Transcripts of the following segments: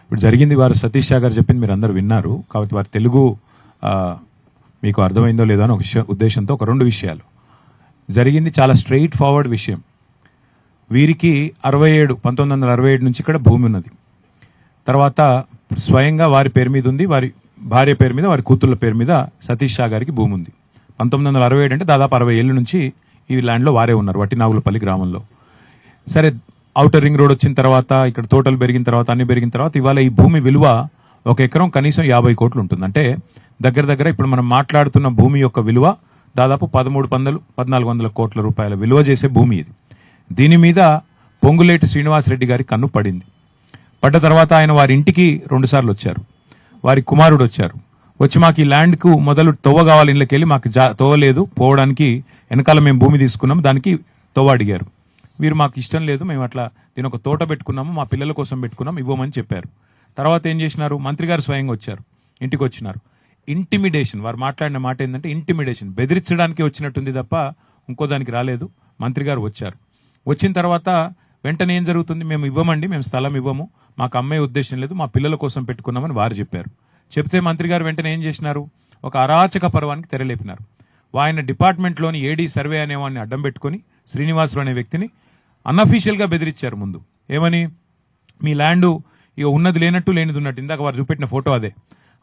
ఇప్పుడు జరిగింది వారు సతీష్ షా గారు చెప్పింది మీరు అందరూ విన్నారు కాబట్టి వారి తెలుగు మీకు అర్థమైందో లేదో అని ఒక ఉద్దేశంతో ఒక రెండు విషయాలు. జరిగింది చాలా స్ట్రెయిట్ ఫార్వర్డ్ విషయం. వీరికి 1967 నుంచి ఇక్కడ భూమి ఉన్నది. తర్వాత స్వయంగా వారి పేరు మీద ఉంది, వారి భార్య పేరు మీద, వారి కూతుళ్ళ పేరు మీద సతీష్ షా గారికి భూమి ఉంది. 1967 అంటే దాదాపు 60 ఏళ్ళ నుంచి ఈ ల్యాండ్లో వారే ఉన్నారు, వట్టినాగులపల్లి గ్రామంలో. సరే, ఔటర్ రింగ్ రోడ్ వచ్చిన తర్వాత, ఇక్కడ తోటలు పెరిగిన తర్వాత, అన్ని పెరిగిన తర్వాత ఇవాళ ఈ భూమి విలువ ఒక ఎకరం కనీసం 50 కోట్లు ఉంటుంది. అంటే దగ్గర దగ్గర ఇప్పుడు మనం మాట్లాడుతున్న భూమి యొక్క విలువ దాదాపు 1300-1400 కోట్ల రూపాయల విలువ చేసే భూమి ఇది. దీని మీద పొంగులేటి శ్రీనివాసరెడ్డి గారి కన్ను పడింది. పడ్డ తర్వాత ఆయన వారి ఇంటికి 2 సార్లు వచ్చారు. వారి కుమారుడు వచ్చారు. వచ్చి మాకు ఈ ల్యాండ్కు మొదలు తవ్వ కావాలి, ఇళ్ళకి వెళ్ళి మాకు తవ్వలేదు, పోవడానికి వెనకాల మేము భూమి తీసుకున్నాం, దానికి తవ్వ అడిగారు. వీరు మాకు ఇష్టం లేదు, మేము అట్లా దీని ఒక తోట పెట్టుకున్నాము, మా పిల్లల కోసం పెట్టుకున్నాం, ఇవ్వమని చెప్పారు. తర్వాత ఏం చేసినారు, మంత్రి గారు స్వయంగా వచ్చారు, ఇంటికి వచ్చినారు. ఇంటిమిడేషన్, వారు మాట్లాడిన మాట ఏంటంటే ఇంటిమిడేషన్, బెదిరించడానికి వచ్చినట్టుంది తప్ప ఇంకో దానికి రాలేదు. మంత్రి గారు వచ్చారు. వచ్చిన తర్వాత వెంటనే ఏం జరుగుతుంది, మేము ఇవ్వమండి, మేము స్థలం ఇవ్వము, మాకు అమ్మే ఉద్దేశం లేదు, మా పిల్లల కోసం పెట్టుకున్నామని వారు చెప్పారు. చెప్తే మంత్రి గారు వెంటనే ఏం చేసినారు, ఒక అరాచక పర్వానికి తెరలేపినారు. ఆయన డిపార్ట్మెంట్లోని ఏడీ సర్వే అనేవాడిని అడ్డం పెట్టుకుని శ్రీనివాసరావు అనే వ్యక్తిని అన్అఫీషియల్గా బెదిరించారు. ముందు ఏమని, మీ ల్యాండు ఇక ఉన్నది లేనట్టు లేనిది ఉన్నట్టు, ఇందాక వారు చూపెట్టిన ఫోటో అదే.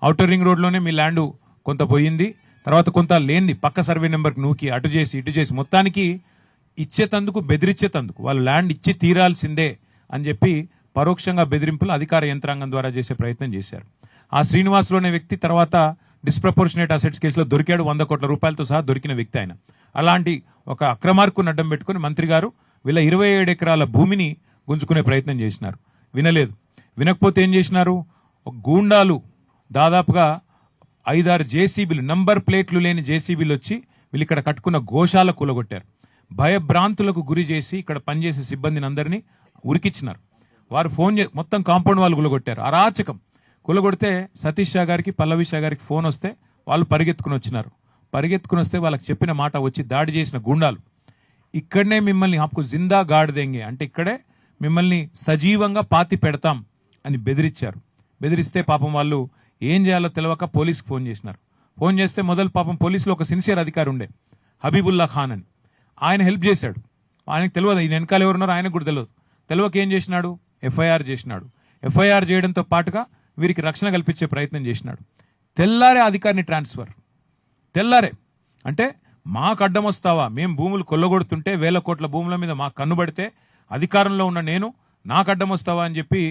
ఔటర్ రింగ్ రోడ్లోనే మీ ల్యాండు కొంత పోయింది, తర్వాత కొంత లేనిది పక్క సర్వే నెంబర్కి నూకి అటు చేసి ఇటు చేసి మొత్తానికి ఇచ్చేతందుకు బెదిరించేతందుకు, వాళ్ళు ల్యాండ్ ఇచ్చి తీరాల్సిందే అని చెప్పి పరోక్షంగా బెదిరింపులు అధికార యంత్రాంగం ద్వారా చేసే ప్రయత్నం చేశారు. ఆ శ్రీనివాసులు అనే వ్యక్తి తర్వాత డిస్ప్రపోర్షనేట్ అసెట్స్ కేసులో దొరికాడు, 100 కోట్ల రూపాయలతో సహా దొరికిన వ్యక్తి ఆయన. అలాంటి ఒక అక్రమార్కుని అడ్డం పెట్టుకుని మంత్రి గారు వీళ్ళ 27 ఎకరాల భూమిని గుంజుకునే ప్రయత్నం చేసినారు. వినలేదు. వినకపోతే ఏం చేసినారు, గూండాలు దాదాపుగా 5-6 జేసీబీలు, నంబర్ ప్లేట్లు లేని జేసీబీలు వచ్చి వీళ్ళు ఇక్కడ కట్టుకున్న గోశాల కూలగొట్టారు. భయభ్రాంతులకు గురి చేసి ఇక్కడ పనిచేసే సిబ్బందిని అందరినీ ఉరికిచ్చినారు. వారు ఫోన్ మొత్తం కాంపౌండ్ వాళ్ళు కూలగొట్టారు. అరాచకం. కూలగొడితే సతీష్ షా గారికి, పల్లవి షా గారికి ఫోన్ వస్తే వాళ్ళు పరిగెత్తుకుని వచ్చినారు. పరిగెత్తుకుని వస్తే వాళ్ళకి చెప్పిన మాట వచ్చి దాడి చేసిన గుండాలు, ఇక్కడనే మిమ్మల్ని ఆప్కు జిందా గాడ్ దేంగే అంటే ఇక్కడే మిమ్మల్ని సజీవంగా పాతి పెడతాం అని బెదిరించారు. బెదిరిస్తే పాపం వాళ్ళు ఏం చేయాలో తెలియక పోలీసుకు ఫోన్ చేసినారు. ఫోన్ చేస్తే మొదలు పాపం పోలీసులో ఒక సిన్సియర్ అధికారి ఉండే, హబీబుల్లా ఖాన్ అని, ఆయన హెల్ప్ చేశాడు. ఆయనకు తెలియదు ఈయన వెనకాల ఎవరున్నారో ఆయనకు కూడా తెలియదు. తెలియక ఏం చేసినాడు, ఎఫ్ఐఆర్ చేసినాడు. ఎఫ్ఐఆర్ చేయడంతో పాటుగా వీరికి రక్షణ కల్పించే ప్రయత్నం చేసినాడు. తెల్లారే అధికారిని ట్రాన్స్ఫర్, తెల్లారే. అంటే మాకు అడ్డం వస్తావా, మేము భూములు కొల్లగొడుతుంటే 1000 కోట్ల భూముల మీద మాకు కన్నుబడితే అధికారంలో ఉన్న నేను నాకు అడ్డం వస్తావా అని చెప్పి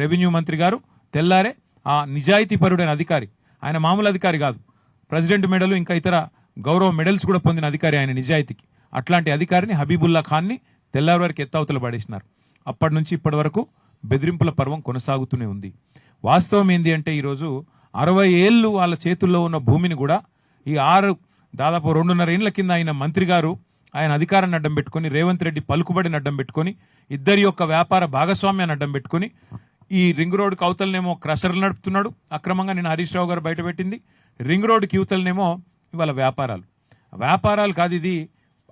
రెవెన్యూ మంత్రి గారు తెల్లారే ఆ నిజాయితీపరుడైన అధికారి, ఆయన మామూలు అధికారి కాదు, ప్రెసిడెంట్ మెడల్ ఇంకా ఇతర గౌరవ మెడల్స్ కూడా పొందిన అధికారి ఆయన నిజాయితీకి, అట్లాంటి అధికారిని హబీబుల్లా ఖాన్ని తెల్లారి వరకు ఎత్తవతల పడేసినారు. అప్పటి నుంచి ఇప్పటి వరకు బెదిరింపుల పర్వం కొనసాగుతూనే ఉంది. వాస్తవం ఏంది అంటే ఈరోజు 60 ఏళ్ళు వాళ్ళ చేతుల్లో ఉన్న భూమిని కూడా ఈ దాదాపు 2.5 ఏళ్ల కింద ఆయన మంత్రి గారు ఆయన అధికారాన్ని అడ్డం పెట్టుకుని, రేవంత్ రెడ్డి పలుకుబడిని అడ్డం పెట్టుకుని, ఇద్దరి యొక్క వ్యాపార భాగస్వామ్యాన్ని అడ్డం పెట్టుకుని ఈ రింగ్ రోడ్డుకి అవతలనేమో క్రషర్లు నడుపుతున్నాడు అక్రమంగా, నేను హరీష్ రావు గారు బయటపెట్టింది. రింగ్ రోడ్డుకి యువతలనేమో ఇవాళ వ్యాపారాలు కాదు, ఇది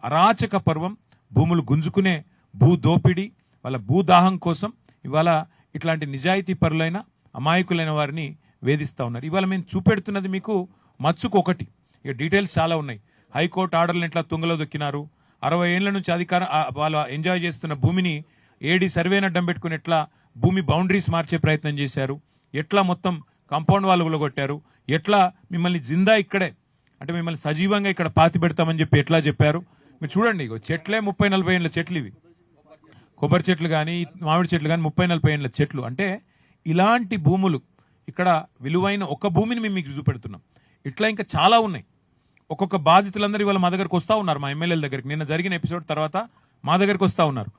అరాచక పర్వం, భూములు గుంజుకునే భూ దోపిడీ, వాళ్ళ భూదాహం కోసం ఇవాళ ఇట్లాంటి నిజాయితీ పరులైన అమాయకులైన వారిని వేధిస్తూ ఉన్నారు. ఇవాళ మేము చూపెడుతున్నది మీకు మచ్చుకు ఒకటి, ఇక డీటెయిల్స్ చాలా ఉన్నాయి. హైకోర్టు ఆర్డర్లను ఎట్లా తుంగలో దొక్కినారు, 60 ఏళ్ల నుంచి అధికారం వాళ్ళు ఎంజాయ్ చేస్తున్న భూమిని ఏడీ సర్వేని అడ్డం పెట్టుకుని ఎట్లా భూమి బౌండరీస్ మార్చే ప్రయత్నం చేశారు, ఎట్లా మొత్తం కాంపౌండ్ వాళ్ళు కూలగొట్టారు, ఎట్లా మిమ్మల్ని జిందా ఇక్కడే అంటే మిమ్మల్ని సజీవంగా ఇక్కడ పాతి పెడతామని చెప్పి ఎట్లా చెప్పారు. మీరు చూడండి, ఇగో చెట్లే 30-40 ఏళ్ళ చెట్లు, ఇవి కొబ్బరి చెట్లు కానీ మామిడి చెట్లు కానీ 30-40 ఏళ్ళ చెట్లు. అంటే ఇలాంటి భూములు ఇక్కడ విలువైన ఒక భూమిని మేము మీకు చూపెడుతున్నాం. ఇట్లా ఇంకా చాలా ఉన్నాయి. ఒక్కొక్క బాధితులందరూ ఇవాళ మా దగ్గరకు వస్తూ ఉన్నారు, మా ఎమ్మెల్యేల దగ్గరికి. నిన్న జరిగిన ఎపిసోడ్ తర్వాత మా దగ్గరకు వస్తూ ఉన్నారు.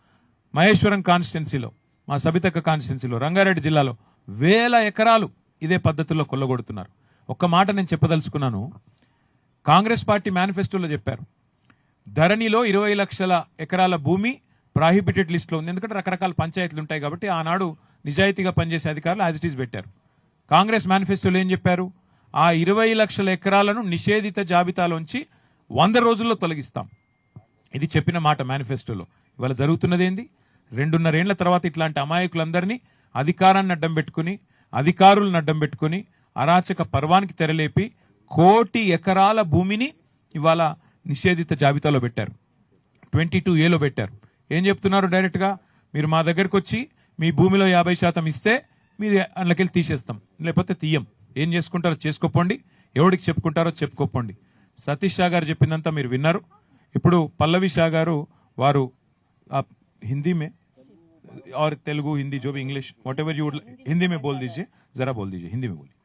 మహేశ్వరం కాన్స్టిట్యున్సీలో, మా సబితక్క కాన్స్టిట్యున్సీలో, రంగారెడ్డి జిల్లాలో 1000 ఎకరాలు ఇదే పద్ధతుల్లో కొల్లగొడుతున్నారు. ఒక్క మాట నేను చెప్పదలుచుకున్నాను, కాంగ్రెస్ పార్టీ మేనిఫెస్టోలో చెప్పారు ధరణిలో 20 లక్షల ఎకరాల భూమి ప్రాహిబిటెడ్ లిస్ట్లో ఉంది. ఎందుకంటే రకరకాల పంచాయతీలు ఉంటాయి కాబట్టి ఆనాడు నిజాయితీగా పనిచేసే అధికారులు యాజ్ ఇట్ ఈస్ పెట్టారు. కాంగ్రెస్ మేనిఫెస్టోలో ఏం చెప్పారు, ఆ 20 లక్షల ఎకరాలను నిషేధిత జాబితాలోంచి 100 రోజుల్లో తొలగిస్తాం. ఇది చెప్పిన మాట మేనిఫెస్టోలో. ఇవాళ జరుగుతున్నది ఏంది, 2.5 ఏళ్ల తర్వాత ఇట్లాంటి అమాయకులందరినీ అధికారాన్ని అడ్డం పెట్టుకుని అధికారులను అడ్డం పెట్టుకుని అరాచక పర్వానికి తెరలేపి 1,00,00,000 ఎకరాల భూమిని ఇవాళ నిషేధిత జాబితాలో పెట్టారు. 22A లో పెట్టారు. ఏం చెప్తున్నారు డైరెక్ట్గా, మీరు మా దగ్గరకు వచ్చి మీ భూమిలో 50% ఇస్తే మీరు అందులోకెళ్ళి తీసేస్తాం, లేకపోతే తీయం. ఏం చేసుకుంటారో చేసుకోపోండి, ఎవరికి చెప్పుకుంటారో చెప్పుకోపోండి. సతీష్ షా గారు చెప్పిందంతా మీరు విన్నారు. ఇప్పుడు పల్లవి షా గారు వారు हिंदी में और तेलुगु हिंदी जो भी English what ever you Hindi में बोल दीजिए, जरा बोल दीजिए, हिंदी में बोलिए.